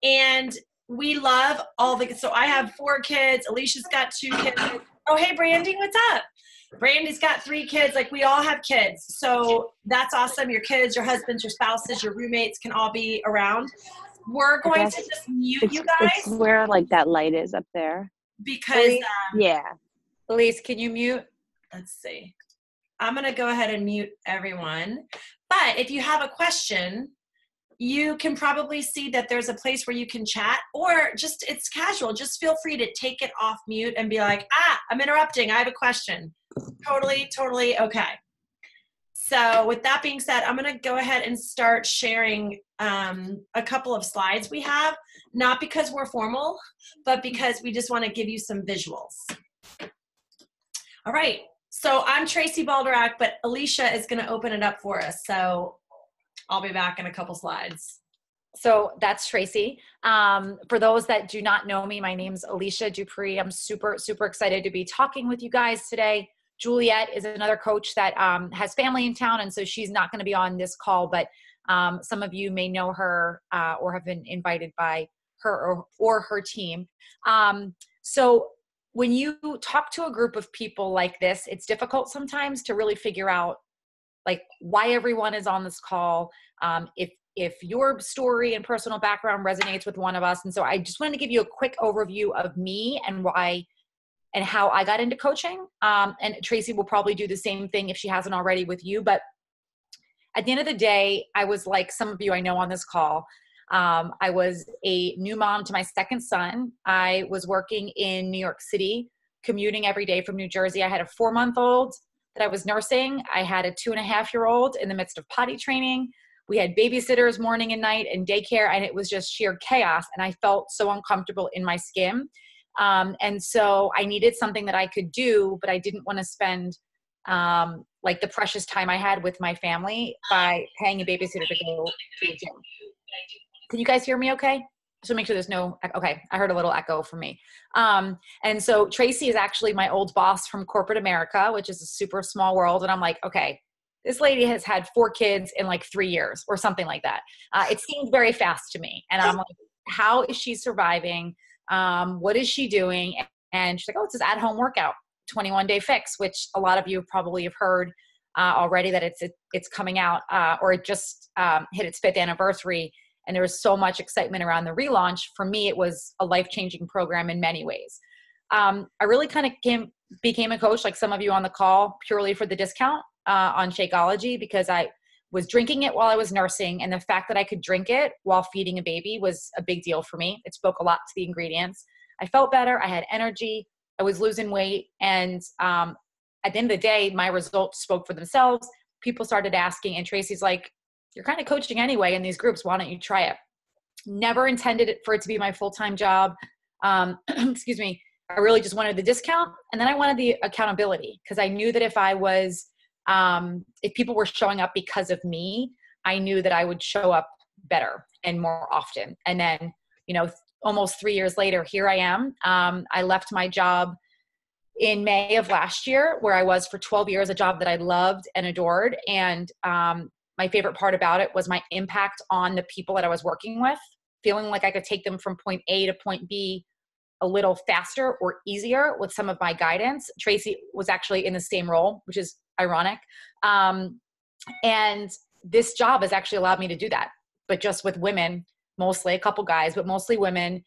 And we love so I have 4 kids. Alicia's got 2 kids. Oh, hey, Brandy, what's up? Brandy's got 3 kids. Like, we all have kids. So that's awesome. Your kids, your husbands, your spouses, your roommates can all be around. We're going to just mute you guys. It's where like that light is up there. Because, yeah. Elise, can you mute? Let's see. I'm going to go ahead and mute everyone. But if you have a question, you can probably see that there's a place where you can chat, or just, it's casual. Just feel free to take it off mute and be like, I'm interrupting. I have a question. Totally okay. So with that being said, I'm going to go ahead and start sharing a couple of slides we have, not because we're formal, but because we just want to give you some visuals. All right. So I'm Tracy Baldorak, but Alicia is going to open it up for us. So I'll be back in a couple slides. So that's Tracy. For those that do not know me, my name's Alicia Dupree. I'm super excited to be talking with you guys today. Juliet is another coach that has family in town, and so she's not going to be on this call, but some of you may know her or have been invited by her or her team. So when you talk to a group of people like this, it's difficult sometimes to really figure out like why everyone is on this call, if your story and personal background resonates with one of us. And so I just wanted to give you a quick overview of me and why and how I got into coaching. And Tracy will probably do the same thing if she hasn't already with you. But at the end of the day, I was like some of you I know on this call. I was a new mom to my second son. I was working in New York City, commuting every day from New Jersey. I had a 4-month-old that I was nursing. I had a 2.5-year-old in the midst of potty training. We had babysitters morning and night and daycare, and it was just sheer chaos. And I felt so uncomfortable in my skin. And so I needed something that I could do, but I didn't want to spend like the precious time I had with my family by paying a babysitter to go to the gym. Can you guys hear me okay? So make sure there's no, okay, I heard a little echo from me. And so Tracy is actually my old boss from corporate America, which is a super small world. And I'm like, okay, this lady has had 4 kids in like 3 years or something like that. It seemed very fast to me. And I'm like, how is she surviving? What is she doing? And she's like, oh, it's this at-home workout, 21-day fix, which a lot of you probably have heard already that it's coming out or it just hit its 5th anniversary. And there was so much excitement around the relaunch. For me, it was a life-changing program in many ways. I really kind of became a coach, like some of you on the call, purely for the discount on Shakeology, because I was drinking it while I was nursing. And the fact that I could drink it while feeding a baby was a big deal for me. It spoke a lot to the ingredients. I felt better. I had energy. I was losing weight. And at the end of the day, my results spoke for themselves. People started asking, and Tracy's like, you're kind of coaching anyway in these groups. Why don't you try it? Never intended it for it to be my full-time job. Excuse me. I really just wanted the discount. And then I wanted the accountability, because I knew that if people were showing up because of me, I knew that I would show up better and more often. And then, almost 3 years later, here I am. I left my job in May of last year, where I was for 12 years, a job that I loved and adored. And my favorite part about it was my impact on the people that I was working with, feeling like I could take them from point A to point B a little faster or easier with some of my guidance. Tracy was actually in the same role, which is ironic. And this job has actually allowed me to do that, but just with women, mostly a couple guys, but mostly women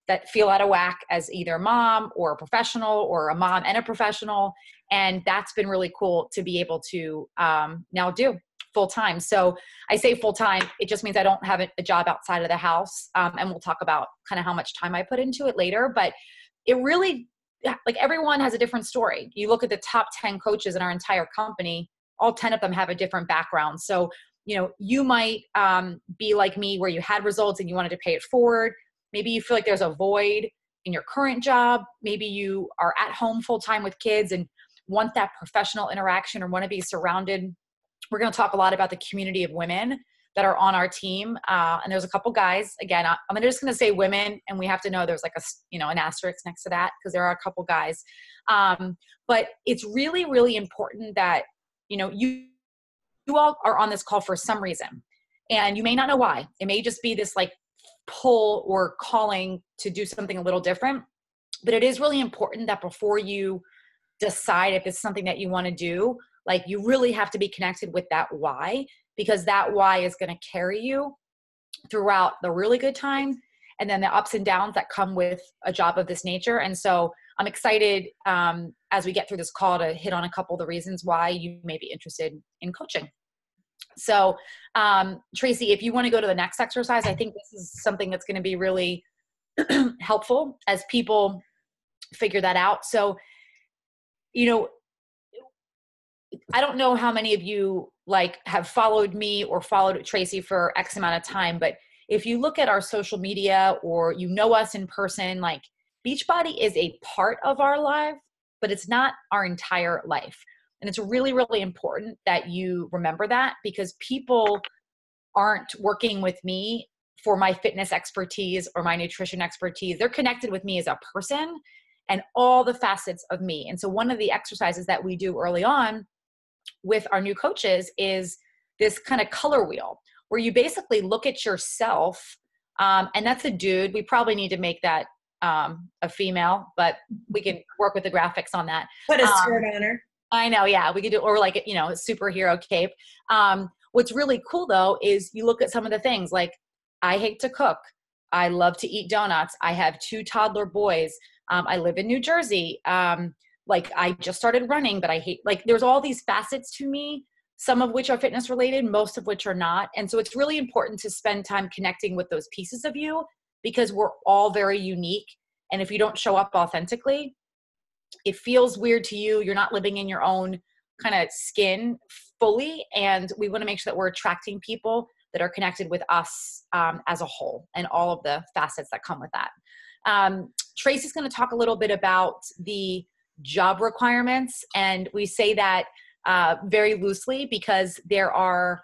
that feel out of whack as either mom or a professional or a mom and a professional. And that's been really cool to be able to now do full time. So I say full time, it just means I don't have a job outside of the house. And we'll talk about kind of how much time I put into it later, but it really, like, everyone has a different story. You look at the top 10 coaches in our entire company, all 10 of them have a different background. So, you might be like me, where you had results and you wanted to pay it forward. Maybe you feel like there's a void in your current job. Maybe you are at home full time with kids and want that professional interaction or want to be surrounded. We're going to talk a lot about the community of women that are on our team. And there's a couple guys. Again, I'm just going to say women, and we have to know there's like an asterisk next to that, because there are a couple guys. But it's really, really important that, you all are on this call for some reason, and you may not know why. It may just be this like pull or calling to do something a little different. But it is really important that before you decide if it's something that you want to do, like you really have to be connected with that why, because that why is going to carry you throughout the really good time and then the ups and downs that come with a job of this nature. And so I'm excited as we get through this call to hit on a couple of the reasons why you may be interested in coaching. So Tracy, if you want to go to the next exercise, I think this is something that's going to be really helpful as people figure that out. So, you know, I don't know how many of you like have followed me or followed Tracy for X amount of time, but if you look at our social media or you know us in person, like Beachbody is a part of our life, but it's not our entire life. And it's really, really important that you remember that, because people aren't working with me for my fitness expertise or my nutrition expertise. They're connected with me as a person and all the facets of me. And so one of the exercises that we do early on with our new coaches is this kind of color wheel where you basically look at yourself, and that's a dude. We probably need to make that a female, but we can work with the graphics on that. Put a skirt on her. I know, yeah, we could do, or like, you know, a superhero cape. What's really cool though is you look at some of the things like, I hate to cook. I love to eat donuts. I have 2 toddler boys. I live in New Jersey. Like I just started running, but I hate, like there's all these facets to me, some of which are fitness related, most of which are not. And so it's really important to spend time connecting with those pieces of you, because we're all very unique. And if you don't show up authentically, it feels weird to you. You're not living in your own kind of skin fully. And we want to make sure that we're attracting people that are connected with us as a whole and all of the facets that come with that. Tracy's going to talk a little bit about the job requirements. And we say that very loosely because there are,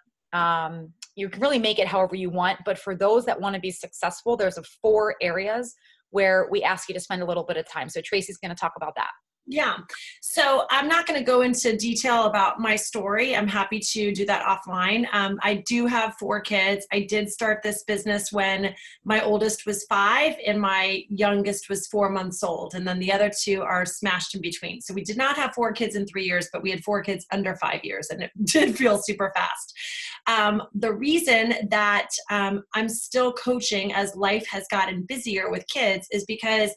you can really make it however you want. But for those that want to be successful, there's 4 areas where we ask you to spend a little bit of time. So Tracy's going to talk about that. Yeah. So I'm not going to go into detail about my story. I'm happy to do that offline. I do have 4 kids. I did start this business when my oldest was 5 and my youngest was 4 months old. And then the other 2 are smashed in between. So we did not have 4 kids in 3 years, but we had 4 kids under 5 years, and it did feel super fast. The reason that I'm still coaching as life has gotten busier with kids is because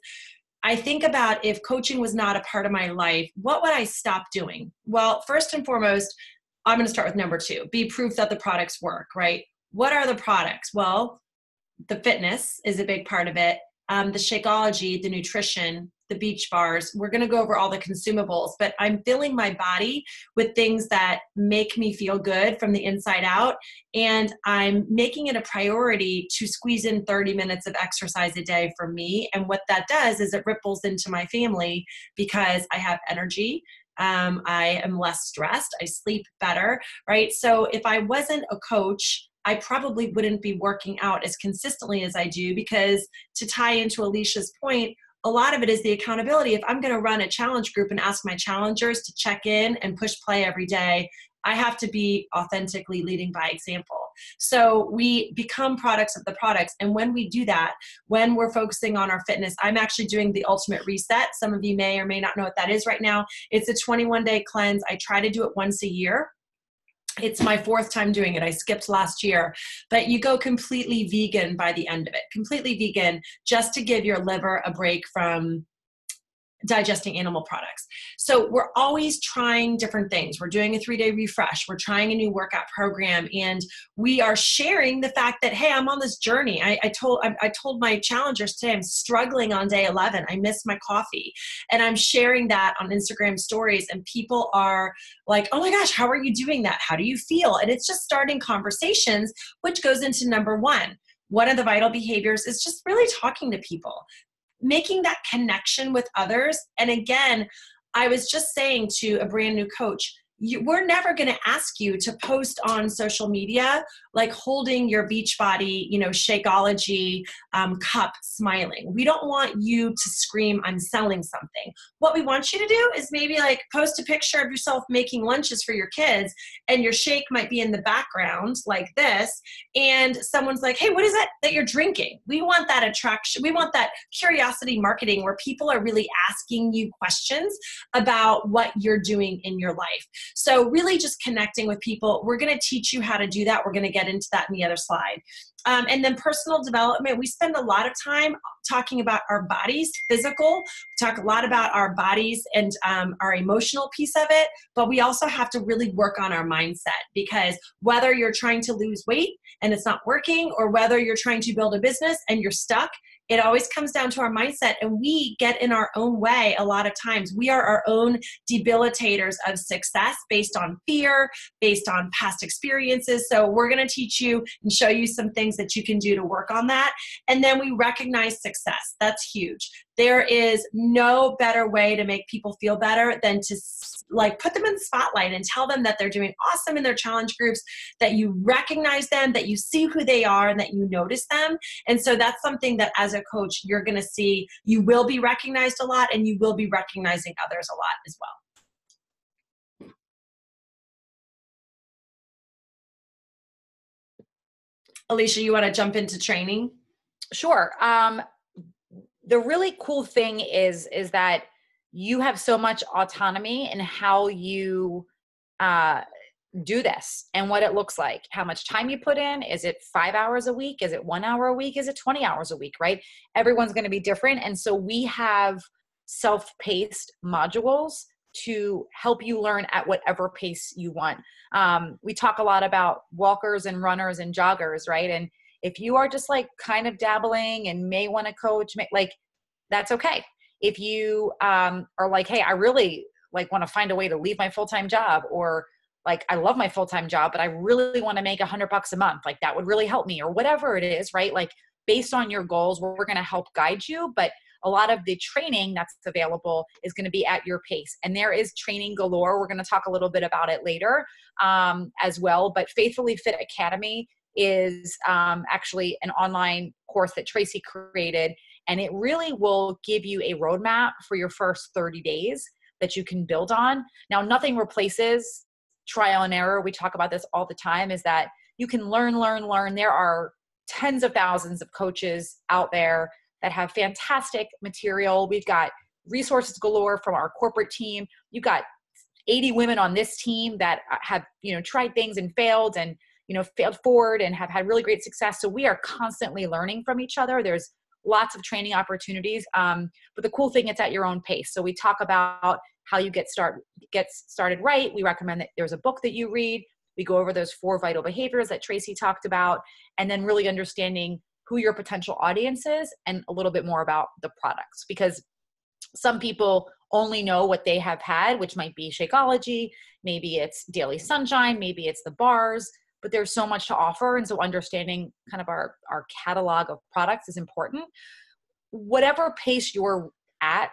I think about, if coaching was not a part of my life, what would I stop doing? Well, first and foremost, I'm going to start with number 2, be proof that the products work, right? What are the products? Well, the fitness is a big part of it. The Shakeology, the nutrition, the beach bars. We're going to go over all the consumables, but I'm filling my body with things that make me feel good from the inside out. And I'm making it a priority to squeeze in 30 minutes of exercise a day for me. And what that does is it ripples into my family because I have energy. I am less stressed. I sleep better, right? So if I wasn't a coach, I probably wouldn't be working out as consistently as I do, because to tie into Alicia's point, a lot of it is the accountability. If I'm going to run a challenge group and ask my challengers to check in and push play every day, I have to be authentically leading by example. So we become products of the products. And when we do that, when we're focusing on our fitness, I'm actually doing the ultimate reset. Some of you may or may not know what that is right now. It's a 21-day cleanse. I try to do it once a year. It's my 4th time doing it. I skipped last year, but you go completely vegan by the end of it, completely vegan, just to give your liver a break from digesting animal products. So we're always trying different things. We're doing a 3-day refresh. We're trying a new workout program, and we are sharing the fact that, hey, I'm on this journey. I told my challengers today, I'm struggling on day 11. I missed my coffee, and I'm sharing that on Instagram stories, and people are like, oh my gosh, how are you doing that? How do you feel? And it's just starting conversations, which goes into number 1. One of the vital behaviors is just really talking to people, making that connection with others. And again, I was just saying to a brand new coach, we're never going to ask you to post on social media like holding your Beachbody, Shakeology cup smiling. We don't want you to scream, I'm selling something. What we want you to do is maybe like post a picture of yourself making lunches for your kids, and your shake might be in the background like this, and someone's like, hey, what is that you're drinking? We want that attraction. We want that curiosity marketing where people are really asking you questions about what you're doing in your life. So really just connecting with people. We're going to teach you how to do that. We're going to get into that in the other slide. And then personal development, we spend a lot of time talking about our bodies, physical. We talk a lot about our bodies and our emotional piece of it, but we also have to really work on our mindset, because whether you're trying to lose weight and it's not working, or whether you're trying to build a business and you're stuck, it always comes down to our mindset, and we get in our own way a lot of times. We are our own debilitators of success based on fear, based on past experiences. So we're going to teach you and show you some things that you can do to work on that. And then we recognize success. That's huge. There is no better way to make people feel better than to put them in the spotlight and tell them that they're doing awesome in their challenge groups, that you recognize them, that you see who they are, and that you notice them. And so that's something that as a coach, you're going to see. You will be recognized a lot, and you will be recognizing others a lot as well. Alicia, you want to jump into training? Sure. The really cool thing is that you have so much autonomy in how you do this and what it looks like, how much time you put in. Is it 5 hours a week? Is it 1 hour a week? Is it 20 hours a week, right? Everyone's going to be different. And so we have self-paced modules to help you learn at whatever pace you want. We talk a lot about walkers and runners and joggers, right? And if you are just like kind of dabbling and may want to coach, that's okay. If you are like, hey, I really want to find a way to leave my full-time job, or I love my full-time job, but I really want to make $100 a month. That would really help me, or whatever it is, right? Based on your goals, we're going to help guide you. But a lot of the training that's available is going to be at your pace. And there is training galore. We're going to talk a little bit about it later as well. But Faithfully Fit Academy is actually an online course that Tracy created. And it really will give you a roadmap for your first 30 days that you can build on. Now, nothing replaces trial and error. We talk about this all the time, is that you can learn. There are tens of thousands of coaches out there that have fantastic material. We've got resources galore from our corporate team. You've got 80 women on this team that have, tried things and failed, and, failed forward and have had really great success. So we are constantly learning from each other. There's lots of training opportunities. But the cool thing, it's at your own pace. So we talk about how you get started right. We recommend that there's a book that you read. We go over those 4 vital behaviors that Tracy talked about, and then really understanding who your potential audience is and a little bit more about the products, because some people only know what they have had, which might be Shakeology, maybe it's Daily Sunshine, maybe it's the bars, but there's so much to offer. And so understanding kind of our catalog of products is important. Whatever pace you're at,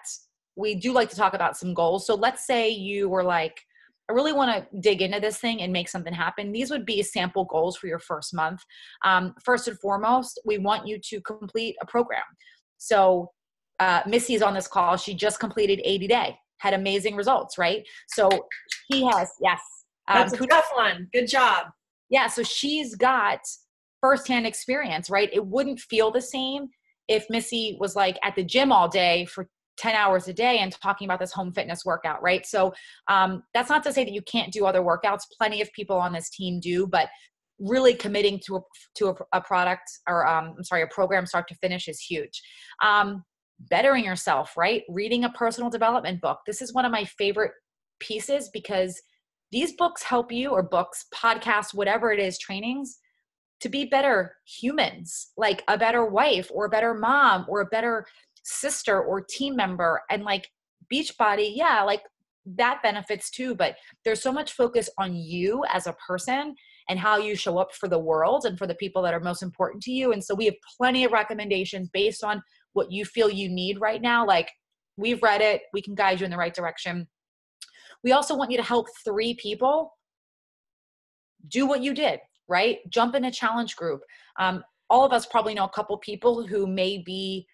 we do like to talk about some goals. So let's say you were like, I really want to dig into this thing and make something happen. These would be sample goals for your first month. First and foremost, we want you to complete a program. So Missy's on this call. She just completed 80 Day, had amazing results, right? So she has, yes. That's a tough one. Good job. Yeah, so she's got firsthand experience, right? It wouldn't feel the same if Missy was at the gym all day for 10 hours a day and talking about this home fitness workout, right? So that's not to say that you can't do other workouts. Plenty of people on this team do, but really committing to a product or a program start to finish is huge. Bettering yourself, right? Reading a personal development book. This is one of my favorite pieces, because these books help you, or books, podcasts, whatever it is, trainings, to be better humans, like a better wife or a better mom or a better sister or team member. And Beachbody, yeah, that benefits too, but there's so much focus on you as a person and how you show up for the world and for the people that are most important to you. And so we have plenty of recommendations based on what you feel you need right now. We've read it, we can guide you in the right direction. We also want you to help 3 people do what you did, right? Jump in a challenge group. All of us probably know a couple people who may be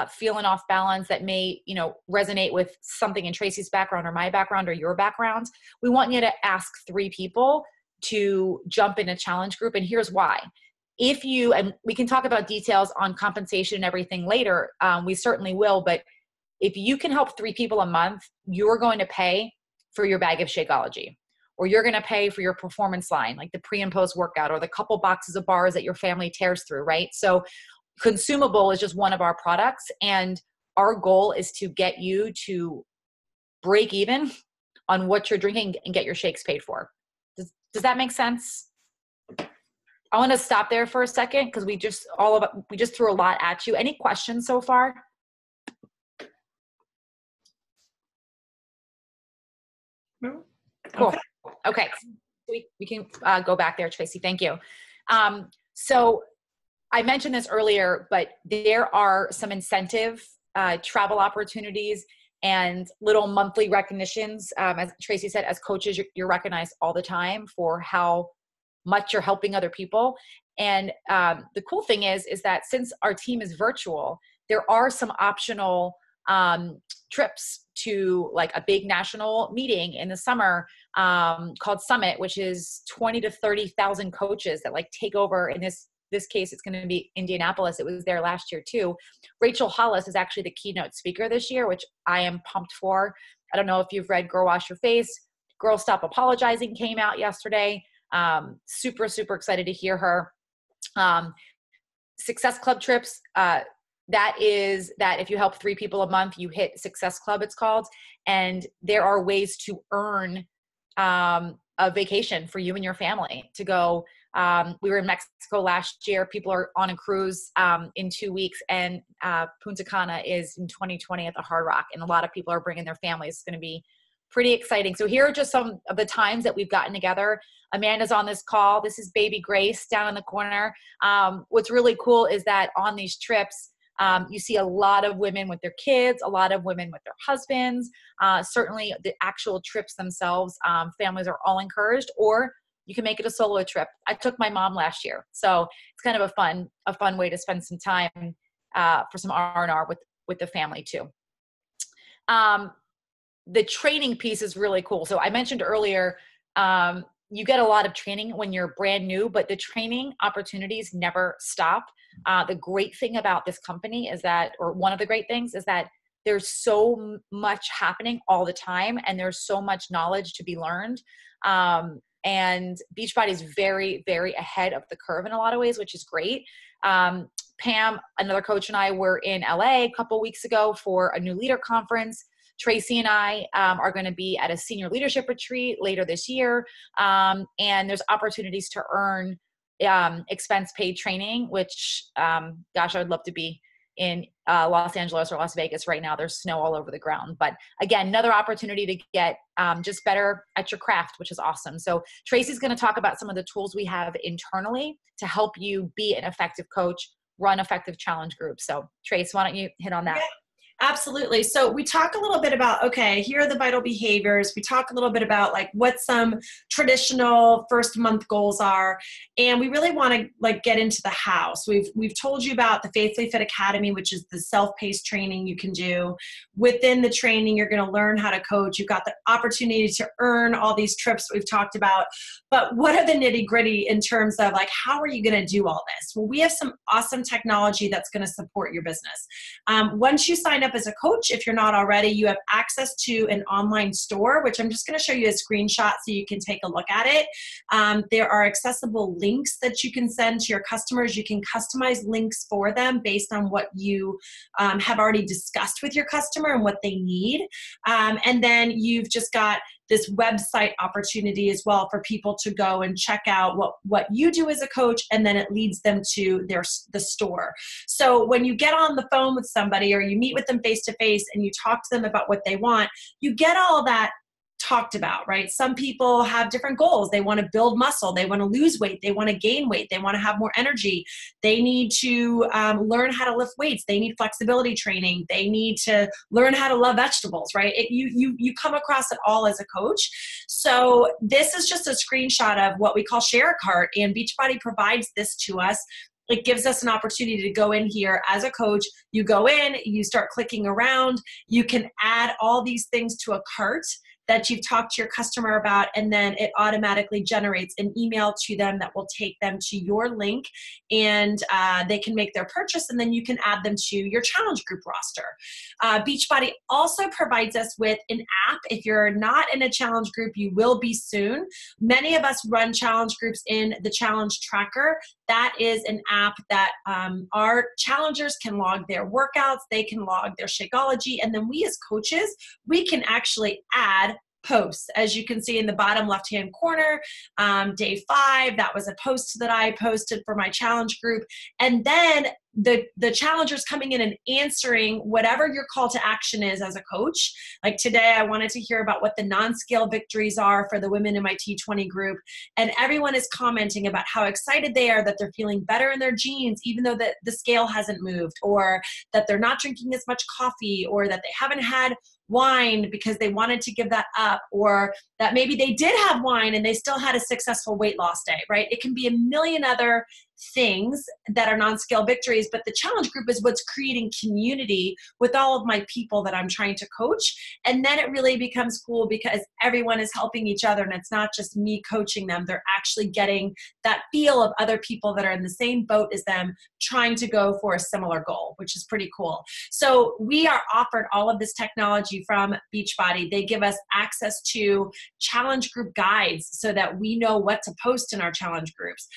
feeling off balance, that may, resonate with something in Tracy's background or my background or your background. We want you to ask 3 people to jump in a challenge group. And here's why. If you, and we can talk about details on compensation and everything later, we certainly will, but if you can help 3 people a month, you're going to pay for your bag of Shakeology, or you're going to pay for your performance line, like the pre and post workout, or the couple boxes of bars that your family tears through, right? So consumable is just one of our products. And our goal is to get you to break even on what you're drinking and get your shakes paid for. Does that make sense? I want to stop there for a second because we just threw a lot at you. Any questions so far? No. Cool. Okay. We can go back there, Tracy. Thank you. So I mentioned this earlier, but there are some incentive travel opportunities and little monthly recognitions. As Tracy said, as coaches, you're recognized all the time for how much you're helping other people. And the cool thing is that since our team is virtual, there are some optional trips to like a big national meeting in the summer called Summit, which is 20 to 30,000 coaches that like take over. In this case, it's going to be Indianapolis. It was there last year too. Rachel Hollis is actually the keynote speaker this year, which I am pumped for. I don't know if you've read Girl Wash Your Face. Girl Stop Apologizing came out yesterday. Super, super excited to hear her. Success Club trips, that is that if you help 3 people a month, you hit Success Club, it's called. And there are ways to earn a vacation for you and your family to go. We were in Mexico last year. People are on a cruise in 2 weeks, and Punta Cana is in 2020 at the Hard Rock. And a lot of people are bringing their families. It's going to be pretty exciting. So here are just some of the times that we've gotten together. Amanda's on this call. This is baby Grace down in the corner. What's really cool is that on these trips, you see a lot of women with their kids, a lot of women with their husbands. Certainly the actual trips themselves, families are all encouraged, or you can make it a solo trip. I took my mom last year. So it's kind of a fun way to spend some time for some R&R with the family too. The training piece is really cool. So I mentioned earlier, you get a lot of training when you're brand new, but the training opportunities never stop. The great thing about this company is that, or one of the great things is that there's so much happening all the time, and there's so much knowledge to be learned. And Beachbody is very, very ahead of the curve in a lot of ways, which is great. Pam, another coach, and I were in LA a couple weeks ago for a new leader conference. Tracy and I are going to be at a senior leadership retreat later this year. And there's opportunities to earn expense paid training, which, gosh, I would love to be in Los Angeles or Las Vegas right now. There's snow all over the ground. But again, another opportunity to get just better at your craft, which is awesome. So Tracy's going to talk about some of the tools we have internally to help you be an effective coach, run effective challenge groups. So Trace, why don't you hit on that? Yeah. Absolutely. So we talk a little bit about, okay, here are the vital behaviors. We talk a little bit about like what some traditional first month goals are. And we really want to like get into the how. So we've told you about the Faithfully Fit Academy, which is the self-paced training you can do. Within the training, you're going to learn how to coach. You've got the opportunity to earn all these trips we've talked about. But what are the nitty gritty in terms of like, how are you going to do all this? Well, we have some awesome technology that's going to support your business. Once you sign up as a coach, if you're not already, you have access to an online store, which I'm just going to show you a screenshot so you can take a look at it. There are accessible links that you can send to your customers. You can customize links for them based on what you have already discussed with your customer and what they need. And then you've just got this website opportunity as well for people to go and check out what you do as a coach, and then it leads them to the store. So when you get on the phone with somebody or you meet with them face to face and you talk to them about what they want, you get all that talked about, right? Some people have different goals. They want to build muscle. They want to lose weight. They want to gain weight. They want to have more energy. They need to learn how to lift weights. They need flexibility training. They need to learn how to love vegetables, right? You come across it all as a coach. So this is just a screenshot of what we call share a cart, and Beachbody provides this to us. It gives us an opportunity to go in here as a coach. You go in, you start clicking around. You can add all these things to a cart that you've talked to your customer about, and then it automatically generates an email to them that will take them to your link, and they can make their purchase, and then you can add them to your challenge group roster. Beachbody also provides us with an app. If you're not in a challenge group, you will be soon. Many of us run challenge groups in the challenge tracker. That is an app that our challengers can log their workouts, they can log their Shakeology, and then we as coaches, we can actually add posts. As you can see in the bottom left-hand corner, day 5, that was a post that I posted for my challenge group. And then the challengers coming in and answering whatever your call to action is as a coach. Like today, I wanted to hear about what the non-scale victories are for the women in my T20 group. And everyone is commenting about how excited they are that they're feeling better in their jeans, even though the scale hasn't moved, or that they're not drinking as much coffee, or that they haven't had wine because they wanted to give that up, or that maybe they did have wine and they still had a successful weight loss day, right? It can be a million other things that are non-scale victories, but the challenge group is what's creating community with all of my people that I'm trying to coach. And then it really becomes cool because everyone is helping each other, and it's not just me coaching them. They're actually getting that feel of other people that are in the same boat as them, trying to go for a similar goal, which is pretty cool. So we are offered all of this technology from Beachbody. They give us access to challenge group guides so that we know what to post in our challenge groups.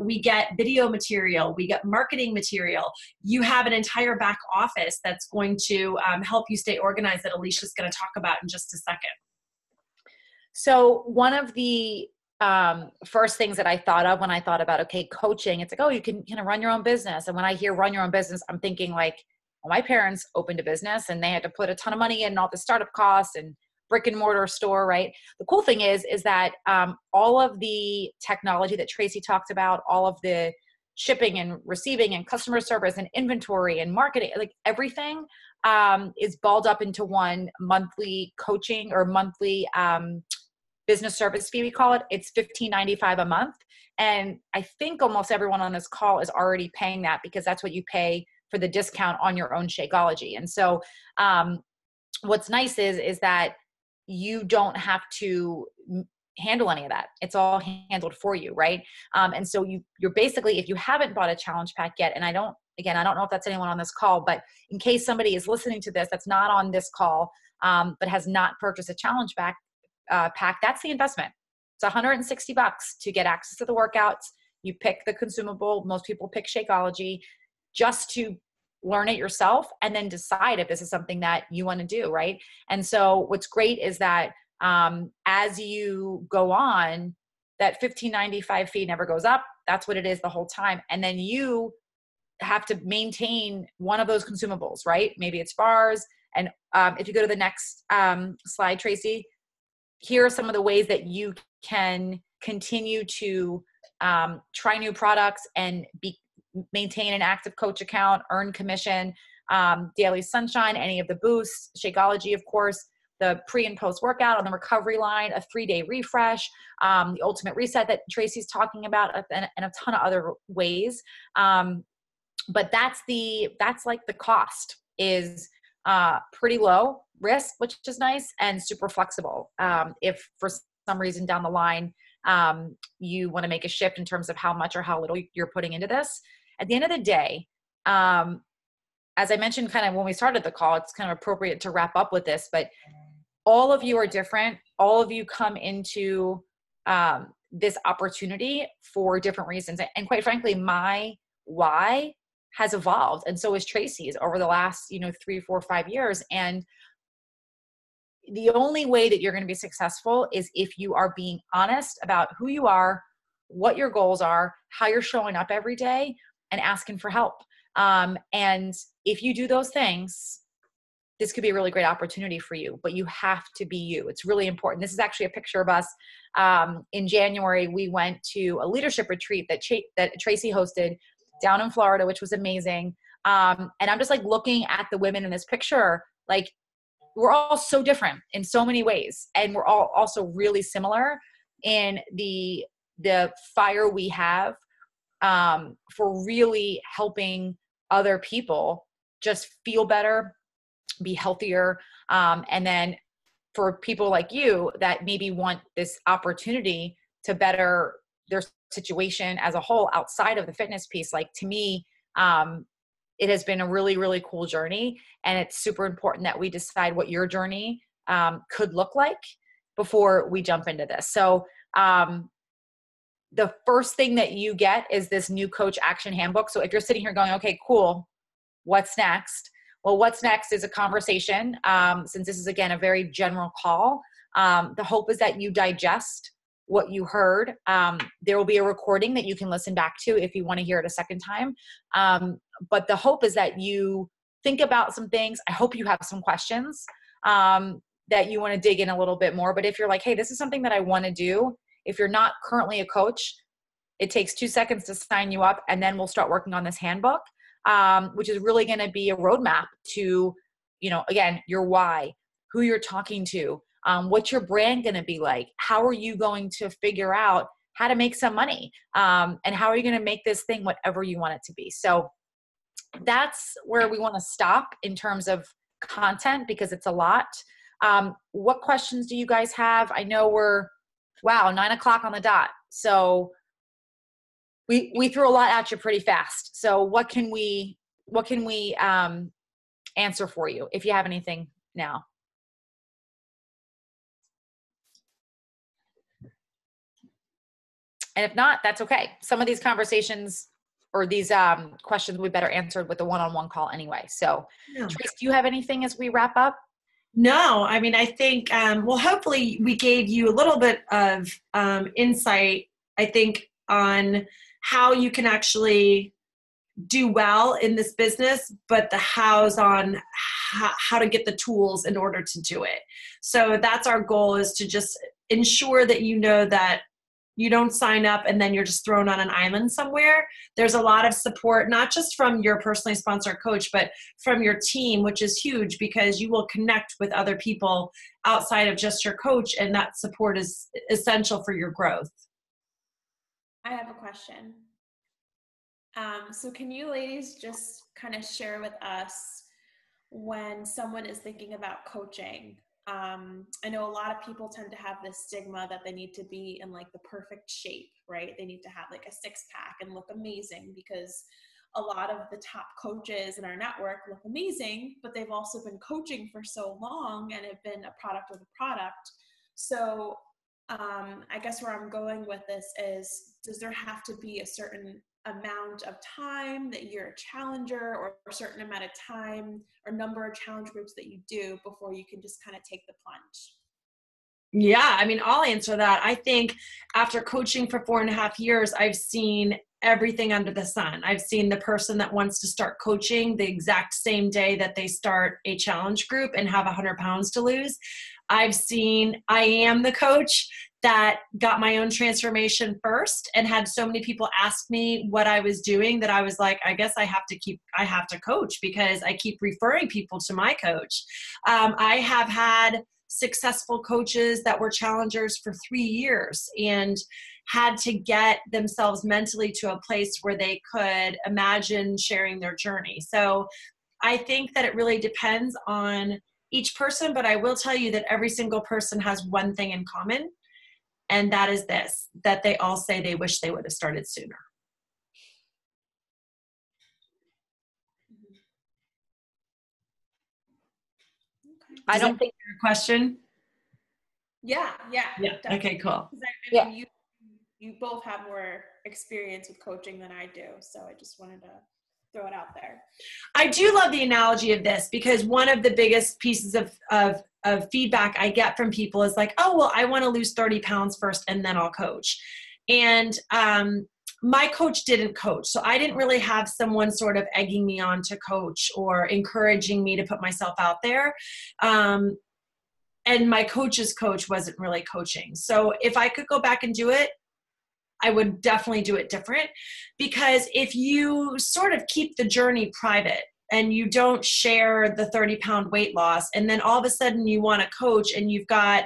We get video material, we get marketing material. You have an entire back office that's going to help you stay organized, that Alicia's going to talk about in just a second. So one of the first things that I thought of when I thought about, okay, coaching, it's like, oh, you can run your own business. And when I hear run your own business, I'm thinking like, well, my parents opened a business and they had to put a ton of money in, all the startup costs and brick and mortar store, right? The cool thing is that all of the technology that Tracy talked about, all of the shipping and receiving and customer service and inventory and marketing, like everything is balled up into one monthly coaching or monthly business service fee, we call it. It's $15.95 a month. And I think almost everyone on this call is already paying that, because that's what you pay for the discount on your own Shakeology. And so what's nice is that you don't have to handle any of that. It's all handled for you, right? And so you're basically, if you haven't bought a challenge pack yet, and I don't know if that's anyone on this call, but in case somebody is listening to this that's not on this call, but has not purchased a challenge pack, that's the investment. It's $160 to get access to the workouts. You pick the consumable. Most people pick Shakeology just to learn it yourself and then decide if this is something that you want to do, right? And so what's great is that as you go on, that $15.95 fee never goes up. That's what it is the whole time. And then you have to maintain one of those consumables, right? Maybe it's bars. And if you go to the next slide, Tracy, here are some of the ways that you can continue to try new products and maintain an active coach account, earn commission, Daily Sunshine, any of the boosts, Shakeology, of course, the pre and post workout on the recovery line, a 3-day refresh, the ultimate reset that Tracy's talking about, and a ton of other ways. But that's like the cost is pretty low risk, which is nice, and super flexible. If for some reason down the line, you want to make a shift in terms of how much or how little you're putting into this. At the end of the day, as I mentioned kind of when we started the call, it's kind of appropriate to wrap up with this, but all of you are different. All of you come into this opportunity for different reasons. And quite frankly, my why has evolved. And so is Tracy's over the last, 3, 4, 5 years. And the only way that you're going to be successful is if you are being honest about who you are, what your goals are, how you're showing up every day, and asking for help. And if you do those things, this could be a really great opportunity for you, but you have to be you. It's really important. This is actually a picture of us. In January, we went to a leadership retreat that Tracy hosted down in Florida, which was amazing. And I'm just like looking at the women in this picture, like we're all so different in so many ways. And we're all also really similar in the fire we have for really helping other people just feel better, be healthier. And then for people like you that maybe want this opportunity to better their situation as a whole outside of the fitness piece, like to me, it has been a really, really cool journey. And it's super important that we decide what your journey could look like before we jump into this. So the first thing that you get is this new coach action handbook. So if you're sitting here going, okay, cool, what's next? Well, what's next is a conversation. Since this is, again, a very general call, the hope is that you digest what you heard. There will be a recording that you can listen back to if you want to hear it a second time. But the hope is that you think about some things. I hope you have some questions that you want to dig in a little bit more. But if you're like, hey, this is something that I want to do, if you're not currently a coach, it takes 2 seconds to sign you up, and then we'll start working on this handbook, which is really going to be a roadmap to, again, your why, who you're talking to, what's your brand going to be like, how are you going to figure out how to make some money, and how are you going to make this thing whatever you want it to be. So that's where we want to stop in terms of content, because it's a lot. What questions do you guys have? I know we're 9 o'clock on the dot. So we threw a lot at you pretty fast. So what can we answer for you if you have anything now? And if not, that's okay. Some of these conversations or these questions we better answered with a one-on-one call anyway. So yeah. Trace, do you have anything as we wrap up? No, I mean, I think, hopefully we gave you a little bit of insight, I think, on how you can actually do well in this business, but the hows on how to get the tools in order to do it. So that's our goal, is to just ensure that you know that you don't sign up and then you're just thrown on an island somewhere. There's a lot of support, not just from your personally sponsored coach, but from your team, which is huge, because you will connect with other people outside of just your coach, and that support is essential for your growth. I have a question. So can you ladies just kind of share with us when someone is thinking about coaching? I know a lot of people tend to have this stigma that they need to be in like the perfect shape, right? They need to have like a 6-pack and look amazing, because a lot of the top coaches in our network look amazing, but they've also been coaching for so long and have been a product of the product. So I guess where I'm going with this is, does there have to be a certain amount of time that you're a challenger, or a certain amount of time or number of challenge groups that you do before you can just kind of take the plunge? Yeah, I mean, I'll answer that. I think after coaching for 4.5 years, I've seen everything under the sun. I've seen the person that wants to start coaching the exact same day that they start a challenge group and have 100 pounds to lose. I've seen I am the coach that got my own transformation first and had so many people ask me what I was doing that I was like, I guess I have to coach, because I keep referring people to my coach. I have had successful coaches that were challengers for 3 years and had to get themselves mentally to a place where they could imagine sharing their journey. So I think that it really depends on each person, but I will tell you that every single person has one thing in common, and that is this, that they all say they wish they would have started sooner. Okay. I don't think your question. Yeah. Definitely. Okay, cool. I mean, you both have more experience with coaching than I do, so I just wanted to throw it out there. I do love the analogy of this, because one of the biggest pieces of feedback I get from people is like, oh, well, I want to lose 30 pounds first and then I'll coach. And my coach didn't coach. So I didn't really have someone sort of egging me on to coach or encouraging me to put myself out there. And my coach's coach wasn't really coaching. So if I could go back and do it, I would definitely do it different, because if you sort of keep the journey private and you don't share the 30-pound weight loss, and then all of a sudden you want to coach and you've got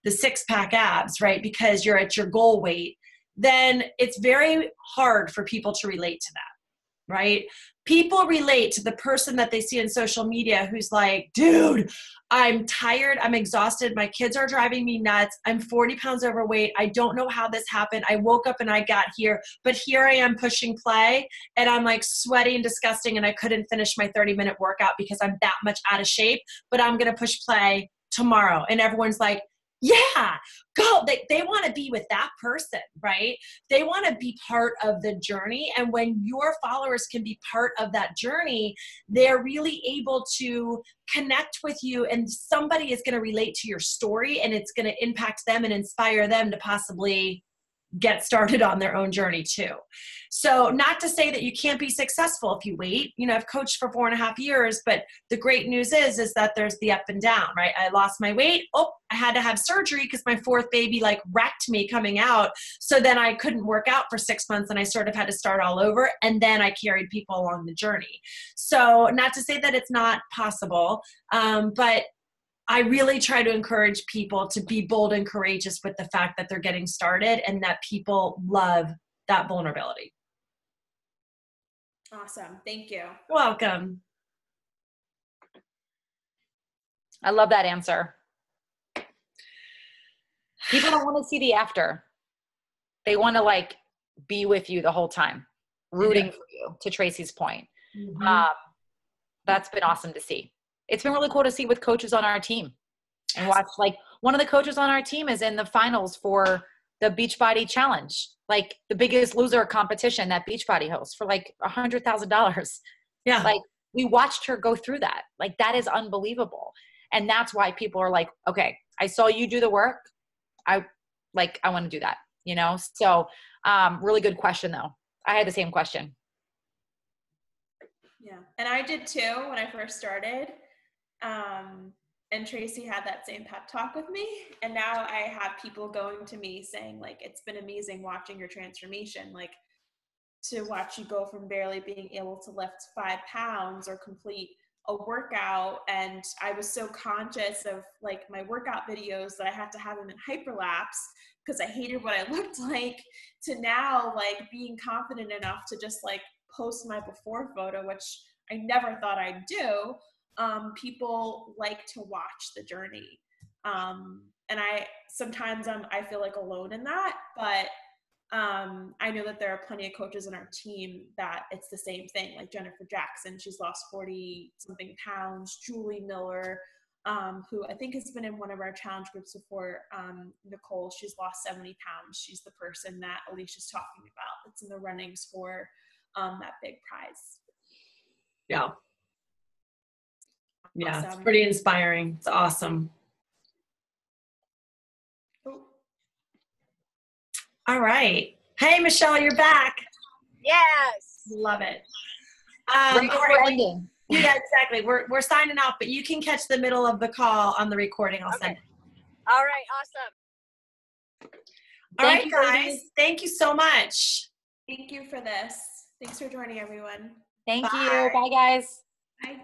the 6-pack abs, right? Because you're at your goal weight, then it's very hard for people to relate to that, right? People relate to the person that they see on social media who's like, dude, I'm tired. I'm exhausted. My kids are driving me nuts. I'm 40 pounds overweight. I don't know how this happened. I woke up and I got here, but here I am pushing play and I'm like sweaty and disgusting and I couldn't finish my 30-minute workout because I'm that much out of shape, but I'm going to push play tomorrow. And everyone's like, yeah, go. They want to be with that person, right? They want to be part of the journey. And when your followers can be part of that journey, they're really able to connect with you, and somebody is going to relate to your story, and it's going to impact them and inspire them to possibly get started on their own journey too. So not to say that you can't be successful if you wait. You know, I've coached for 4.5 years, but the great news is that there's the up and down, right? I lost my weight. Oh, I had to have surgery because my 4th baby like wrecked me coming out. So then I couldn't work out for 6 months and I sort of had to start all over. And then I carried people along the journey. So not to say that it's not possible, but I really try to encourage people to be bold and courageous with the fact that they're getting started, and that people love that vulnerability. Awesome. Thank you. You're welcome. I love that answer. People don't want to see the after. They want to like be with you the whole time, rooting for you, to Tracy's point. Mm-hmm. That's been awesome to see. It's been really cool to see with coaches on our team and watch, like, one of the coaches on our team is in the finals for the Beachbody Challenge, like the Biggest Loser competition that Beachbody hosts, for like $100,000. Yeah. Like, we watched her go through that. Like, that is unbelievable. And that's why people are like, okay, I saw you do the work. I want to do that, you know? So, really good question though. I had the same question. Yeah. And I did too when I first started. And Tracy had that same pep talk with me. And now I have people going to me saying like, it's been amazing watching your transformation. Like, to watch you go from barely being able to lift 5 pounds or complete a workout. And I was so conscious of like my workout videos that I had to have them in hyperlapse because I hated what I looked like, to now like being confident enough to just like post my before photo, which I never thought I'd do. People like to watch the journey. And sometimes I feel like alone in that, but I know that there are plenty of coaches on our team that it's the same thing. Like Jennifer Jackson, she's lost 40 something pounds. Julie Miller, who I think has been in one of our challenge groups before. Nicole, she's lost 70 pounds. She's the person that Alicia's talking about that's in the runnings for that big prize. Yeah. Yeah. Awesome. It's pretty inspiring. It's awesome. Oh. All right. Hey, Michelle, you're back. Yes. Love it. Right all before right. ending. Yeah, exactly. We're signing off, but you can catch the middle of the call on the recording. I'll send it. All right. Awesome. All right, you, guys. ladies. Thank you so much. Thank you for this. Thanks for joining, everyone. Thank Bye. you. Bye, guys. Bye.